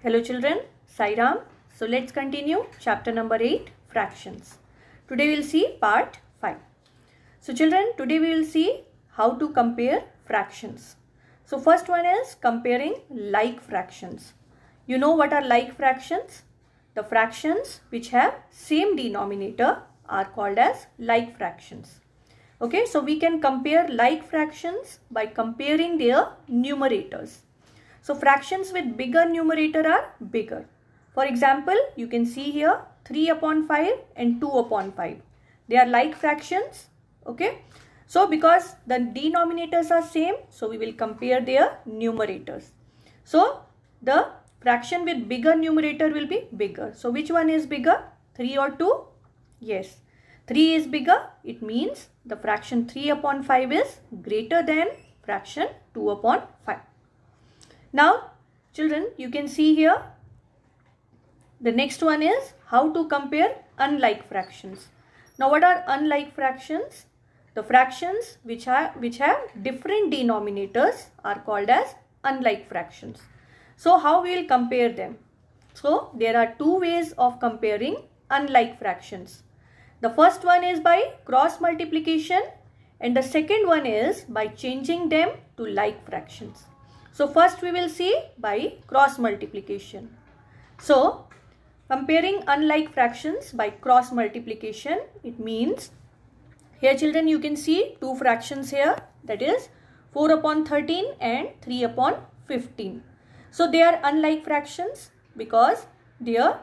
Hello children, Sai Ram. So let's continue chapter number 8, fractions. Today we will see part 5. So children, today we will see how to compare fractions. So first one is comparing like fractions. You know what are like fractions? The fractions which have same denominator are called as like fractions. Okay, so we can compare like fractions by comparing their numerators. So fractions with bigger numerator are bigger. For example, you can see here 3 upon 5 and 2 upon 5. They are like fractions. Okay. So because the denominators are same, so we will compare their numerators. So the fraction with bigger numerator will be bigger. So which one is bigger? 3 or 2? Yes. 3 is bigger. It means the fraction 3 upon 5 is greater than fraction 2 upon 5. Now, children, you can see here, the next one is how to compare unlike fractions. Now, what are unlike fractions? The fractions which have different denominators are called as unlike fractions. So, how we will compare them? So, there are two ways of comparing unlike fractions. The first one is by cross multiplication and the second one is by changing them to like fractions. So first we will see by cross multiplication. So comparing unlike fractions by cross multiplication, it means here children you can see two fractions here, that is 4 upon 13 and 3 upon 15. So they are unlike fractions because their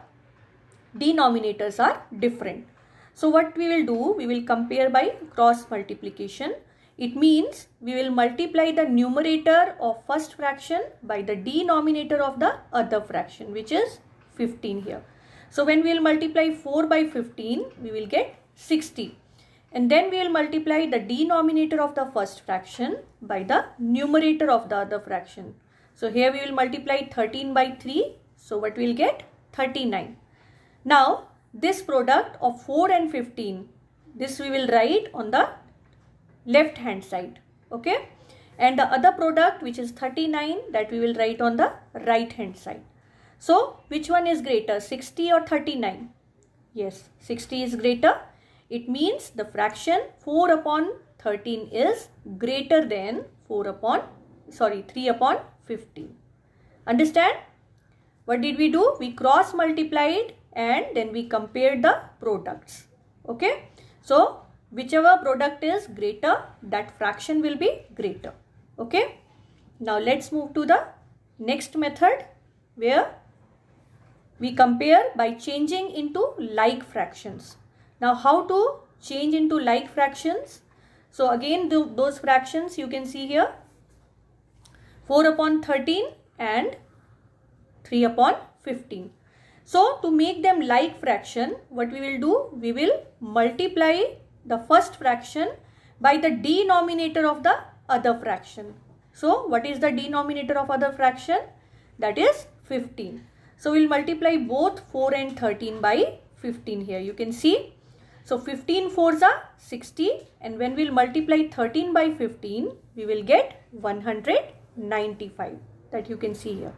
denominators are different. So what we will do, we will compare by cross multiplication. It means we will multiply the numerator of first fraction by the denominator of the other fraction, which is 15 here. So when we will multiply 4 by 15, we will get 60. And then we will multiply the denominator of the first fraction by the numerator of the other fraction. So here we will multiply 13 by 3. So what we will get? 39. Now this product of 4 and 15, this we will write on the left hand side, okay, and the other product which is 39, that we will write on the right hand side. So which one is greater, 60 or 39? Yes, 60 is greater. It means the fraction 4 upon 13 is greater than 3 upon 15. Understand? What did we do? We cross multiplied and then we compared the products. Okay, so whichever product is greater, that fraction will be greater. Okay. Now let's move to the next method where we compare by changing into like fractions. Now how to change into like fractions? So again those fractions you can see here 4 upon 13 and 3 upon 15. So to make them like fraction, what we will do? We will multiply the first fraction by the denominator of the other fraction. So what is the denominator of other fraction? That is 15. So we will multiply both 4 and 13 by 15 here. You can see. So 15 4s are 60 and when we will multiply 13 by 15, we will get 195. That you can see here.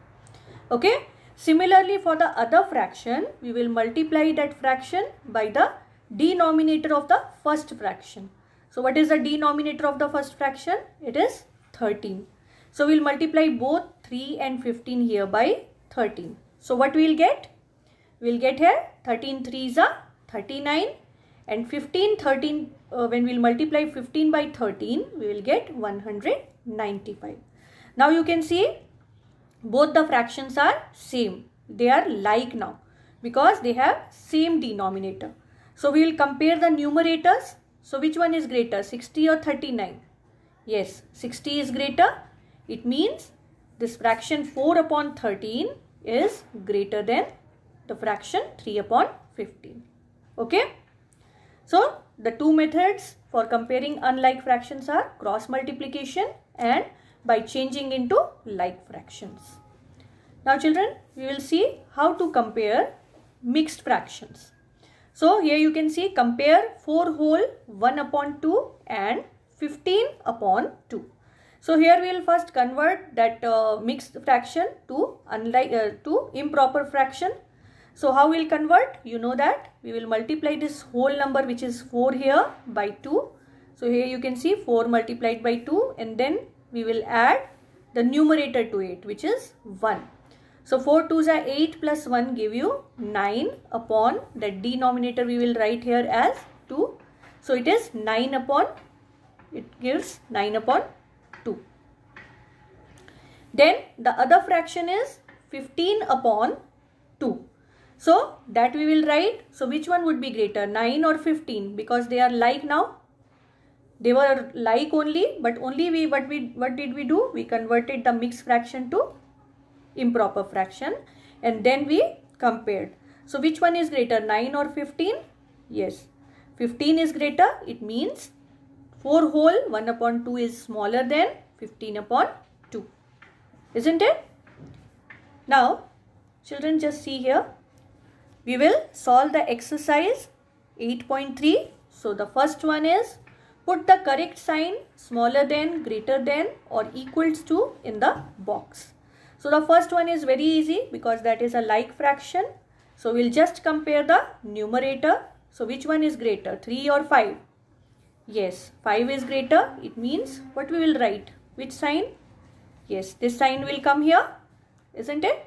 Okay. Similarly for the other fraction, we will multiply that fraction by the denominator of the first fraction. So what is the denominator of the first fraction? It is 13. So we will multiply both 3 and 15 here by 13. So what we will get? We will get here 13 3s are 39 and 13 when we will multiply 15 by 13, we will get 195. Now you can see both the fractions are same. They are like now because they have same denominator. So we will compare the numerators. So which one is greater, 60 or 39? Yes, 60 is greater. It means this fraction 4 upon 13 is greater than the fraction 3 upon 15. Okay. So the two methods for comparing unlike fractions are cross multiplication and by changing into like fractions. Now children, we will see how to compare mixed fractions. So here you can see compare 4 whole 1 upon 2 and 15 upon 2. So here we will first convert that mixed fraction to improper fraction. So how we will convert? You know that we will multiply this whole number which is 4 here by 2. So here you can see 4 multiplied by 2, and then we will add the numerator to it, which is 1. So 4 2s are 8 plus 1 give you 9 upon the denominator we will write here as 2. So it is 9 upon, it gives 9 upon 2. Then the other fraction is 15 upon 2. So that we will write. So which one would be greater, 9 or 15? Because they are like now. They were like only, but only what did we do? We converted the mixed fraction to improper fraction, and then we compared. So which one is greater, 9 or 15? Yes, 15 is greater. It means 4 whole 1 upon 2 is smaller than 15 upon 2. Isn't it? Now, children, just see here. We will solve the exercise 8.3. So the first one is put the correct sign smaller than, greater than or equals to in the box. So the first one is very easy because that is a like fraction. So we'll just compare the numerator. So which one is greater, 3 or 5? Yes, 5 is greater. It means what we will write? Which sign? Yes, this sign will come here, isn't it?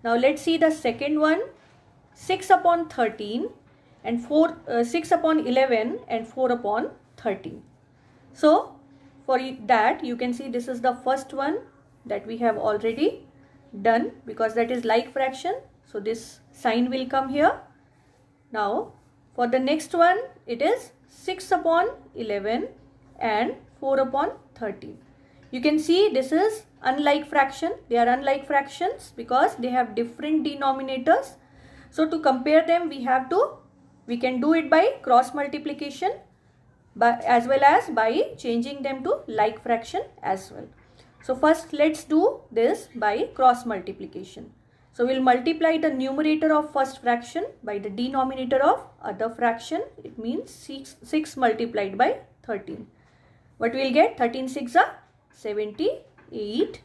Now let's see the second one. 6 upon 13 and 6 upon 11 and 4 upon 13. So for that you can see this is the first one that we have already done because that is like fraction. So this sign will come here. Now for the next one it is 6 upon 11 and 4 upon 13. You can see this is unlike fraction. They are unlike fractions because they have different denominators. So to compare them we can do it by cross multiplication as well as by changing them to like fraction as well. So first let's do this by cross multiplication. So we'll multiply the numerator of first fraction by the denominator of other fraction. It means 6 multiplied by 13. What we'll get? 13 6 are 78.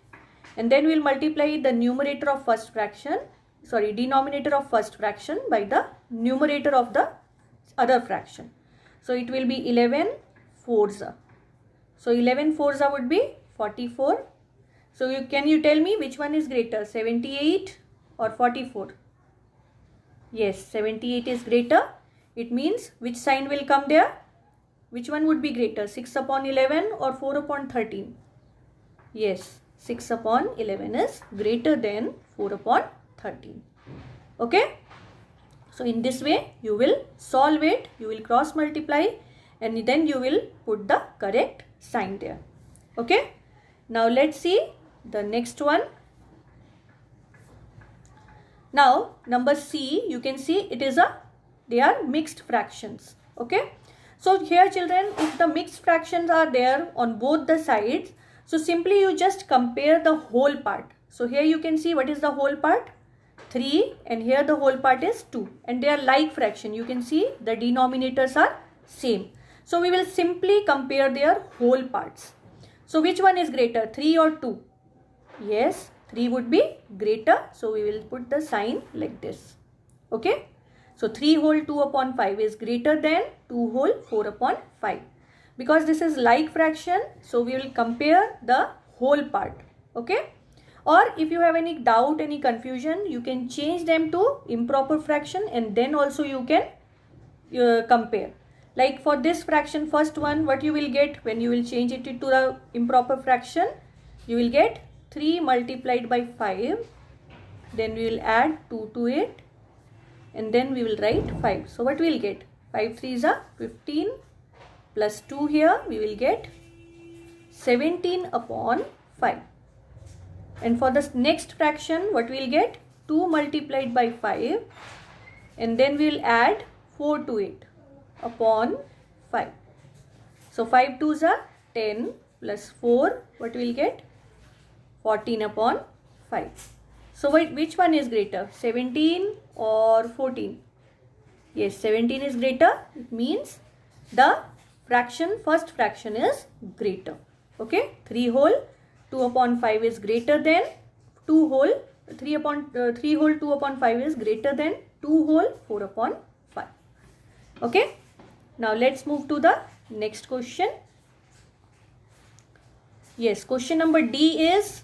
And then we'll multiply the numerator of first fraction, denominator of first fraction by the numerator of the other fraction. So it will be 11 fours. So 11 fours would be 44. So can you tell me which one is greater, 78 or 44? Yes, 78 is greater. It means which sign will come there? Which one would be greater, 6 upon 11 or 4 upon 13? Yes, 6 upon 11 is greater than 4 upon 13. Okay. So in this way you will solve it, you will cross multiply and then you will put the correct sign there. Okay. Now let's see the next one. Now number C, you can see they are mixed fractions. Okay. So here children, if the mixed fractions are there on both the sides, so simply you just compare the whole part. So here you can see what is the whole part? 3, and here the whole part is 2, and they are like fraction. You can see the denominators are same. So we will simply compare their whole parts. So which one is greater, 3 or 2? Yes, 3 would be greater. So we will put the sign like this. Okay. So 3 whole 2 upon 5 is greater than 2 whole 4 upon 5. Because this is like fraction, so we will compare the whole part. Okay. Or if you have any doubt, any confusion, you can change them to improper fraction and then also you can compare. Like for this fraction, first one, what you will get when you will change it to the improper fraction? You will get 3 multiplied by 5. Then we will add 2 to it. And then we will write 5. So what we will get? 5 3s are 15 plus 2 here. We will get 17 upon 5. And for the next fraction, what we will get? 2 multiplied by 5. And then we will add 4 to it upon 5. So 5 2s are 10 plus 4. What we will get? 14 upon 5. So which one is greater? 17 or 14? Yes, 17 is greater. It means the fraction, first fraction is greater. Okay, 3 whole 2 upon 5 is greater than 2 whole 3 whole 2 upon 5 is greater than 2 whole 4 upon 5. Okay, now let's move to the next question. Yes, question number D is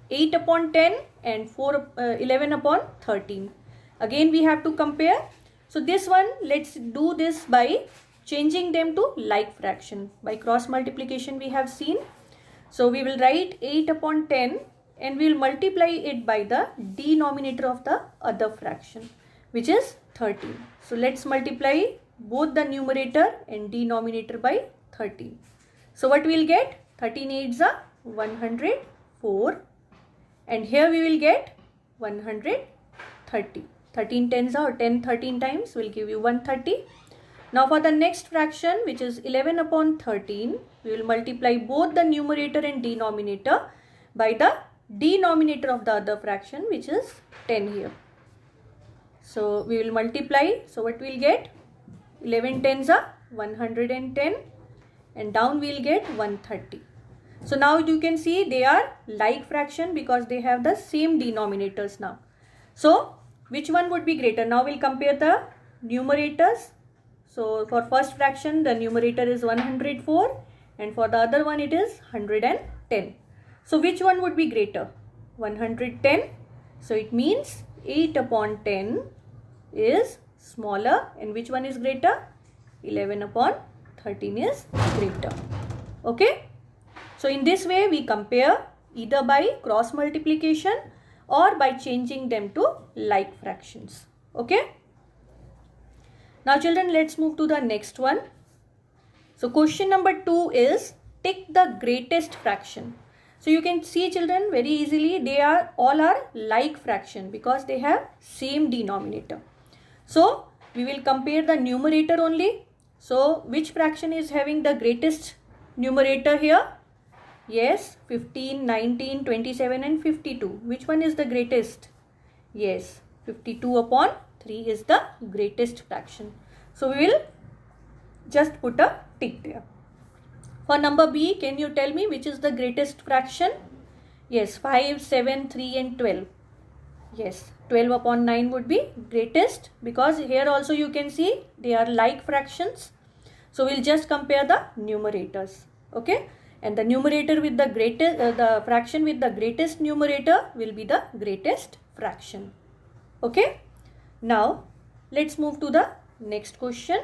8 upon 10 and 11 upon 13. Again we have to compare. So this one, let's do this by changing them to like fraction. By cross multiplication we have seen. So we will write 8 upon 10 and we will multiply it by the denominator of the other fraction, which is 13. So let's multiply both the numerator and denominator by 13. So what we will get? 13 8s are 104 and here we will get 130. 13 10s or 10 13 times will give you 130. Now for the next fraction, which is 11 upon 13, we will multiply both the numerator and denominator by the denominator of the other fraction, which is 10 here. So we will multiply. So what we will get? 11 10s are 110 and down we will get 130. So now you can see they are like fraction because they have the same denominators now. So which one would be greater? Now we'll compare the numerators. So for first fraction the numerator is 104 and for the other one it is 110. So which one would be greater? 110. So it means 8 upon 10 is smaller and which one is greater? 11 upon 13 is greater. Okay. So in this way we compare either by cross multiplication or by changing them to like fractions. Okay. Now children, let's move to the next one. So question number 2 is take the greatest fraction. So you can see children very easily they are all like fraction because they have same denominator. So we will compare the numerator only. So which fraction is having the greatest numerator here? Yes, 15, 19, 27 and 52. Which one is the greatest? Yes, 52 upon 3 is the greatest fraction. So we will just put a tick there. For number B, can you tell me which is the greatest fraction? Yes, 5, 7, 3 and 12. Yes, 12 upon 9 would be greatest because here also you can see they are like fractions. So we'll just compare the numerators. Okay. And the numerator with the greatest, the fraction with the greatest numerator will be the greatest fraction. Okay. Now let's move to the next question.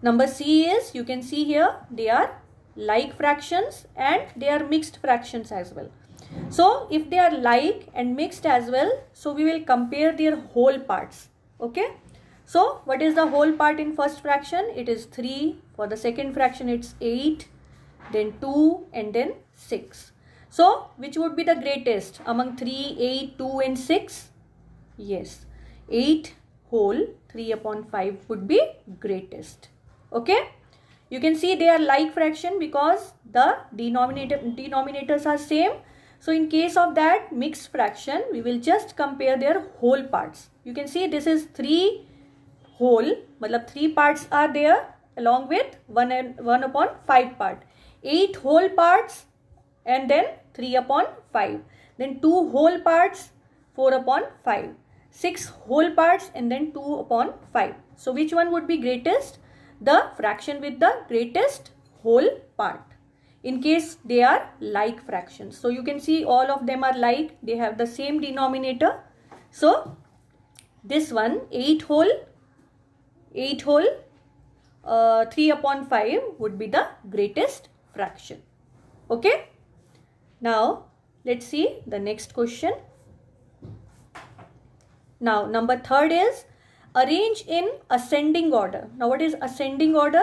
Number C is, you can see here they are like fractions and they are mixed fractions as well. So if they are like and mixed as well, so we will compare their whole parts. Okay. So what is the whole part in first fraction? It is 3. For the second fraction it's 8, then 2 and then 6. So which would be the greatest among 3, 8, 2 and 6? Yes, 8 whole 3 upon 5 would be greatest. Okay. You can see they are like fraction because the denominators are same. So in case of that mixed fraction, we will just compare their whole parts. You can see this is 3 whole, matlab 3 parts are there along with 1 upon 5 part. 8 whole parts and then 3 upon 5. Then 2 whole parts, 4 upon 5. 6 whole parts and then 2 upon 5. So which one would be greatest? The fraction with the greatest whole part. In case they are like fractions. So you can see all of them are like. They have the same denominator. So this one 8 whole 3 upon 5 would be the greatest fraction. Okay. Now let's see the next question. Now number 3rd is arrange in ascending order. Now what is ascending order?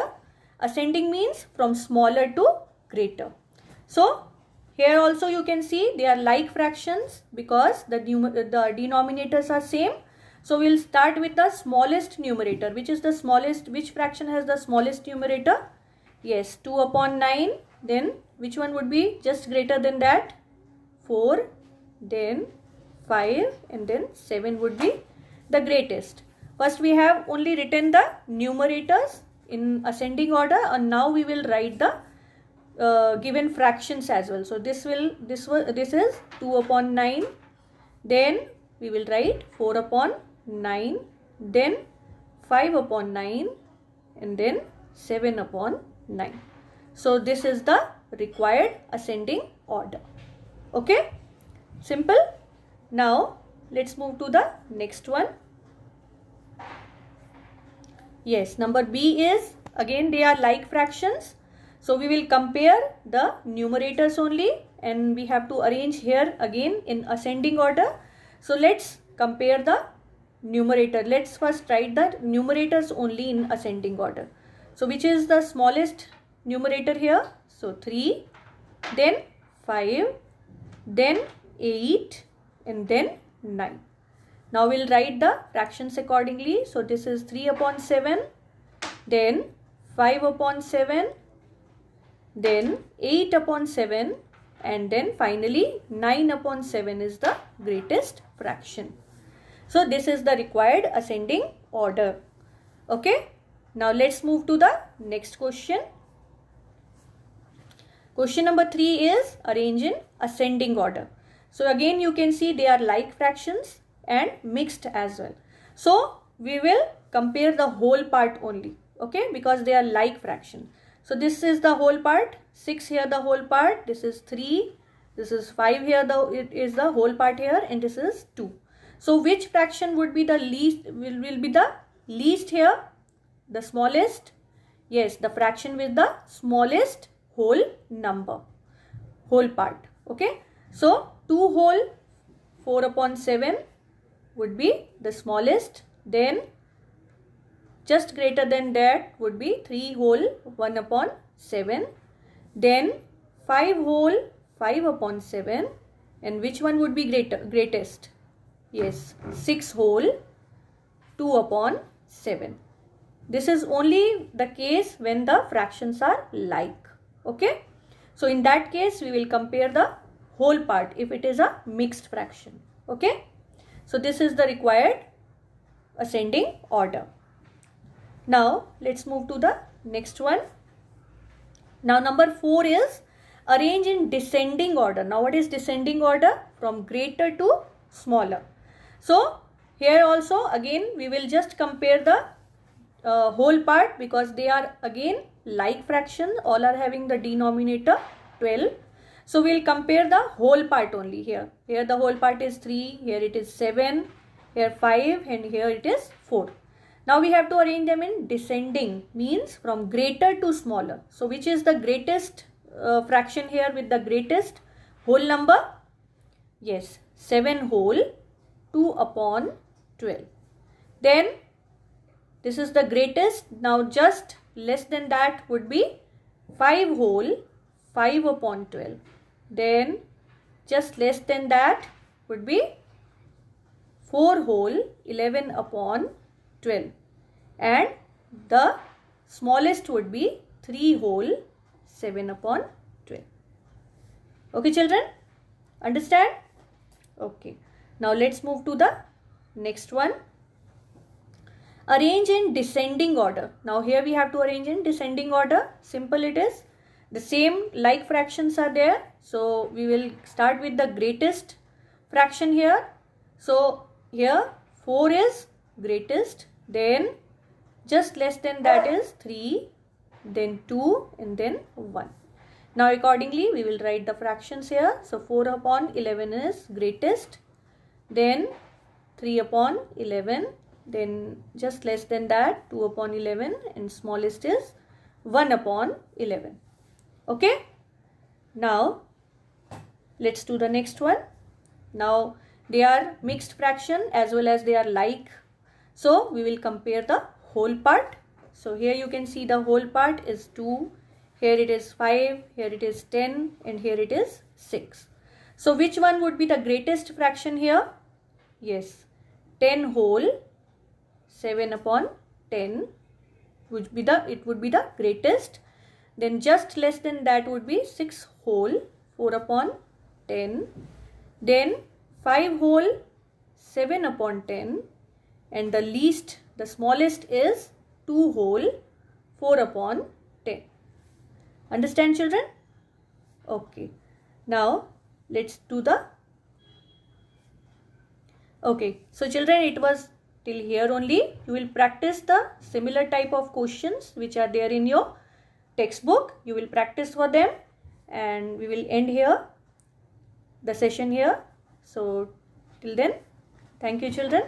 Ascending means from smaller to greater. So here also you can see they are like fractions because the denominators are same. So we'll start with the smallest numerator. Which is the smallest? Which fraction has the smallest numerator? Yes, 2 upon 9. Then which one would be just greater than that? 4, then 5 and then 7 would be the greatest. First we have only written the numerators in ascending order and now we will write the given fractions as well. So this is 2 upon 9. Then we will write 4 upon 9. Then 5 upon 9. And then 7 upon 9. So this is the required ascending order. Okay. Simple. Now let's move to the next one. Yes, number B is, again they are like fractions. So we will compare the numerators only, and we have to arrange here again in ascending order. So let's compare the numerator. Let's first write the numerators only in ascending order. So which is the smallest numerator here? So 3, then 5, then 8, and then 9. Now we'll write the fractions accordingly. So this is 3 upon 7, then 5 upon 7, then 8 upon 7, and then finally 9 upon 7 is the greatest fraction. So this is the required ascending order. Okay. Now let's move to the next question. Question number 3 is arrange in ascending order. So again you can see they are like fractions and mixed as well. So we will compare the whole part only. Okay, because they are like fraction. So this is the whole part, 6 here the whole part, this is 3, this is 5 here, it is the whole part here, and this is 2. So which fraction would be the least, will be the least here? The smallest? Yes, the fraction with the smallest whole number, whole part. Okay, so 2 whole 4 upon 7 would be the smallest. Then just greater than that would be 3 whole 1 upon 7. Then 5 whole 5 upon 7. And which one would be greatest? Yes, 6 whole 2 upon 7. This is only the case when the fractions are like. Okay. So in that case we will compare the whole part if it is a mixed fraction. Okay. So this is the required ascending order. Now let's move to the next one. Now number 4 is arrange in descending order. Now what is descending order? From greater to smaller. So here also again we will just compare the whole part, because they are again like fractions, all are having the denominator 12. So we will compare the whole part only here. Here the whole part is 3, here it is 7, here 5, and here it is 4. Now we have to arrange them in descending, means from greater to smaller. So which is the greatest fraction here with the greatest whole number? Yes, 7 whole 2 upon 12. Then this is the greatest. Now just less than that would be 5 whole 5 upon 12. Then just less than that would be 4 whole 11 upon 12. And the smallest would be 3 whole 7 upon 12. Okay children, understand? Okay. Now let's move to the next one. Arrange in descending order. Now here we have to arrange in descending order. Simple it is. The same like fractions are there. So we will start with the greatest fraction here. So here 4 is greatest. Then just less than that is 3. Then 2 and then 1. Now accordingly we will write the fractions here. So 4 upon 11 is greatest. Then 3 upon 11. Then just less than that 2 upon 11, and smallest is 1 upon 11. Okay. Now let's do the next one. Now they are mixed fraction as well as they are like. So we will compare the whole part. So here you can see the whole part is 2. Here it is 5. Here it is 10. And here it is 6. So which one would be the greatest fraction here? Yes, 10 whole 7 upon 10 would be the greatest. Then just less than that would be 6 whole 4 upon 10. Then 5 whole 7 upon 10. And the smallest is 2 whole 4 upon 10. Understand children? Okay. Now let's do the. Okay. So children, it was till here only. You will practice the similar type of questions which are there in your textbook. You will practice for them, and we will end here the session here. So till then, thank you children.